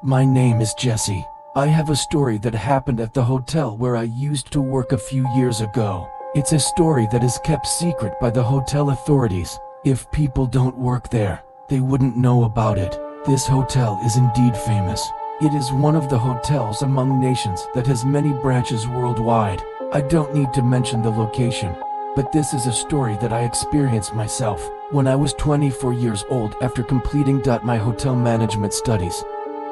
My name is Jesse. I have a story that happened at the hotel where I used to work a few years ago. It's a story that is kept secret by the hotel authorities. If people don't work there, they wouldn't know about it. This hotel is indeed famous. It is one of the hotels among nations that has many branches worldwide. I don't need to mention the location, but this is a story that I experienced myself when I was 24 years old after completing my hotel management studies.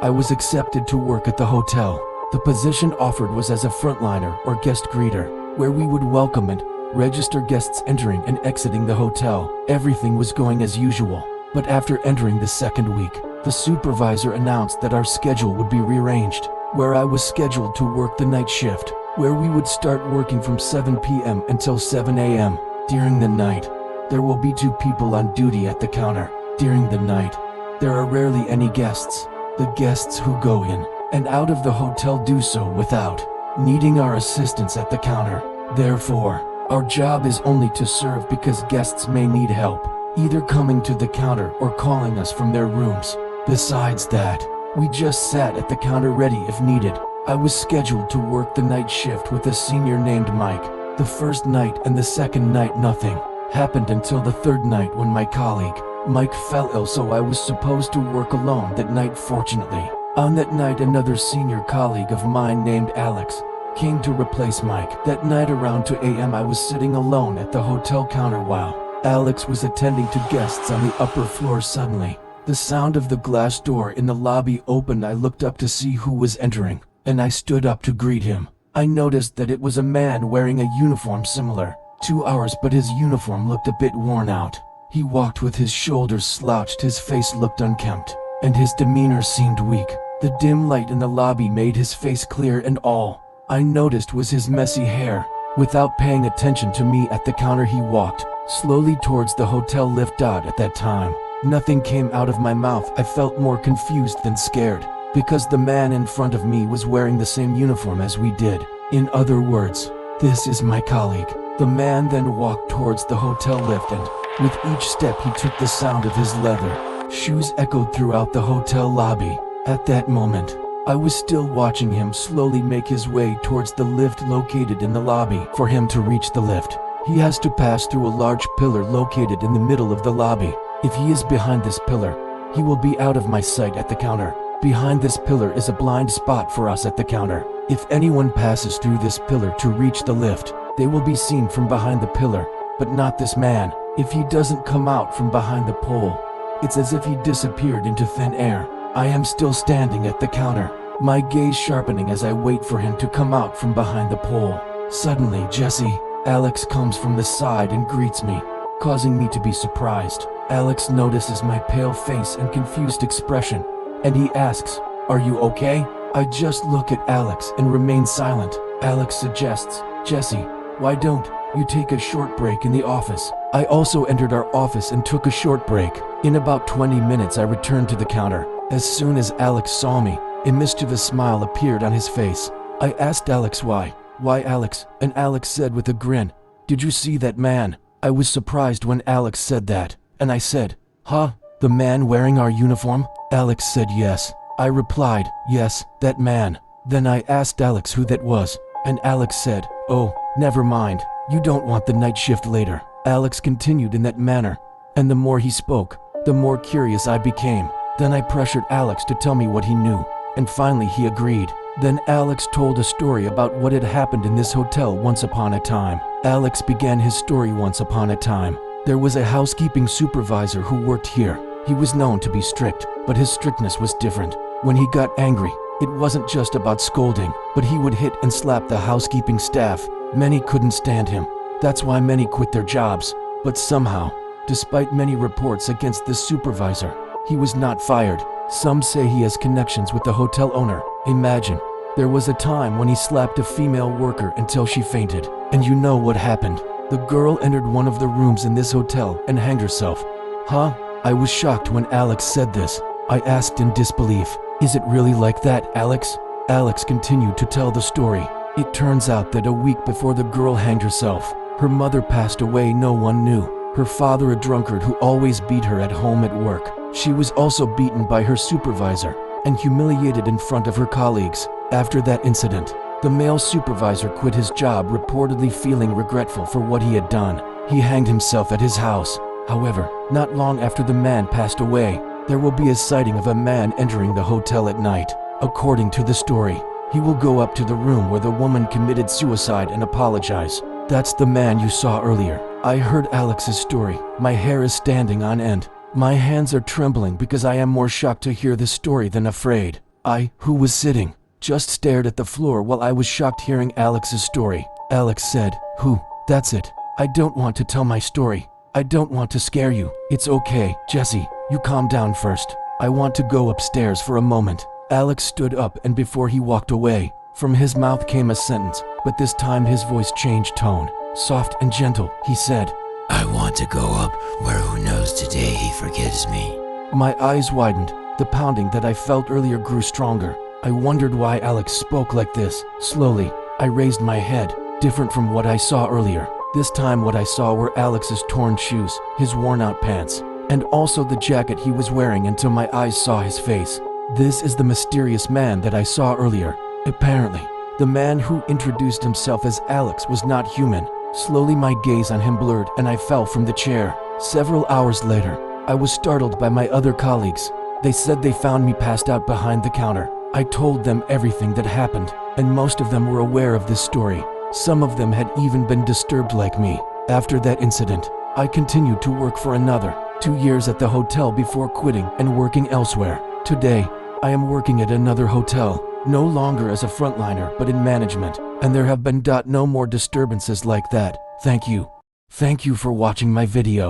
I was accepted to work at the hotel. The position offered was as a frontliner or guest greeter, where we would welcome and register guests entering and exiting the hotel. Everything was going as usual, but after entering the second week, the supervisor announced that our schedule would be rearranged, where I was scheduled to work the night shift, where we would start working from 7 p.m. until 7 a.m. During the night, there will be 2 people on duty at the counter. During the night, there are rarely any guests. The guests who go in and out of the hotel do so without needing our assistance at the counter. Therefore, our job is only to serve because guests may need help, either coming to the counter or calling us from their rooms. Besides that, we just sat at the counter ready if needed. I was scheduled to work the night shift with a senior named Mike. The first night and the second night nothing happened until the third night when my colleague, Mike, fell ill, so I was supposed to work alone that night. Fortunately, on that night another senior colleague of mine named Alex came to replace Mike. That night around 2 a.m. I was sitting alone at the hotel counter while Alex was attending to guests on the upper floor. Suddenly, the sound of the glass door in the lobby opened. I looked up to see who was entering, and I stood up to greet him. I noticed that it was a man wearing a uniform similar to ours, but his uniform looked a bit worn out. He walked with his shoulders slouched, his face looked unkempt, and his demeanor seemed weak. The dim light in the lobby made his face clear, and all I noticed was his messy hair. Without paying attention to me at the counter, he walked slowly towards the hotel lift. At that time, nothing came out of my mouth. I felt more confused than scared, because the man in front of me was wearing the same uniform as we did. In other words, this is my colleague. The man then walked towards the hotel lift, and with each step he took, the sound of his leather shoes echoed throughout the hotel lobby. At that moment, I was still watching him slowly make his way towards the lift located in the lobby. For him to reach the lift, he has to pass through a large pillar located in the middle of the lobby. If he is behind this pillar, he will be out of my sight at the counter. Behind this pillar is a blind spot for us at the counter. If anyone passes through this pillar to reach the lift, they will be seen from behind the pillar, but not this man. If he doesn't come out from behind the pole, it's as if he disappeared into thin air. I am still standing at the counter, my gaze sharpening as I wait for him to come out from behind the pole. Suddenly, Jesse, Alex comes from the side and greets me, causing me to be surprised. Alex notices my pale face and confused expression, and he asks, "Are you okay?" I just look at Alex and remain silent. Alex suggests, "Jesse, why don't you take a short break in the office?" I also entered our office and took a short break. In about 20 minutes I returned to the counter. As soon as Alex saw me, a mischievous smile appeared on his face. I asked Alex why. "Why, Alex?" And Alex said with a grin, "Did you see that man?" I was surprised when Alex said that, and I said, "Huh? The man wearing our uniform?" Alex said yes. I replied, "Yes, that man." Then I asked Alex who that was, and Alex said, "Oh, never mind. You don't want the night shift later." Alex continued in that manner, and the more he spoke, the more curious I became. Then I pressured Alex to tell me what he knew, and finally he agreed. Then Alex told a story about what had happened in this hotel once upon a time. Alex began his story. Once upon a time, there was a housekeeping supervisor who worked here. He was known to be strict, but his strictness was different. When he got angry, it wasn't just about scolding, but he would hit and slap the housekeeping staff. Many couldn't stand him. That's why many quit their jobs. But somehow, despite many reports against this supervisor, he was not fired. Some say he has connections with the hotel owner. Imagine, there was a time when he slapped a female worker until she fainted. And you know what happened? The girl entered one of the rooms in this hotel and hanged herself. Huh? I was shocked when Alex said this. I asked in disbelief, "Is it really like that, Alex?" Alex continued to tell the story. It turns out that a week before the girl hanged herself, her mother passed away. No one knew. Her father, a drunkard who always beat her at home at work. She was also beaten by her supervisor. and humiliated in front of her colleagues. After that incident, the male supervisor quit his job, reportedly feeling regretful for what he had done. He hanged himself at his house. However, not long after the man passed away, there will be a sighting of a man entering the hotel at night. According to the story, he will go up to the room where the woman committed suicide and apologize. That's the man you saw earlier. I heard Alex's story. My hair is standing on end. My hands are trembling because I am more shocked to hear the story than afraid. I, who was sitting, just stared at the floor while I was shocked hearing Alex's story. Alex said, "Who? That's it. I don't want to tell my story. I don't want to scare you. It's okay, Jesse. You calm down first. I want to go upstairs for a moment." Alex stood up, and before he walked away, from his mouth came a sentence, but this time his voice changed tone. Soft and gentle, he said, "I want to go up where who knows today he forgives me." My eyes widened. The pounding that I felt earlier grew stronger. I wondered why Alex spoke like this. Slowly, I raised my head, different from what I saw earlier. This time what I saw were Alex's torn shoes, his worn-out pants, and also the jacket he was wearing until my eyes saw his face. This is the mysterious man that I saw earlier. Apparently, the man who introduced himself as Alex was not human. Slowly my gaze on him blurred and I fell from the chair. Several hours later, I was startled by my other colleagues. They said they found me passed out behind the counter. I told them everything that happened, and most of them were aware of this story. Some of them had even been disturbed like me. After that incident, I continued to work for another 2 years at the hotel before quitting and working elsewhere. Today, I am working at another hotel, no longer as a frontliner but in management, and there have been no more disturbances like that. Thank you. Thank you for watching my video.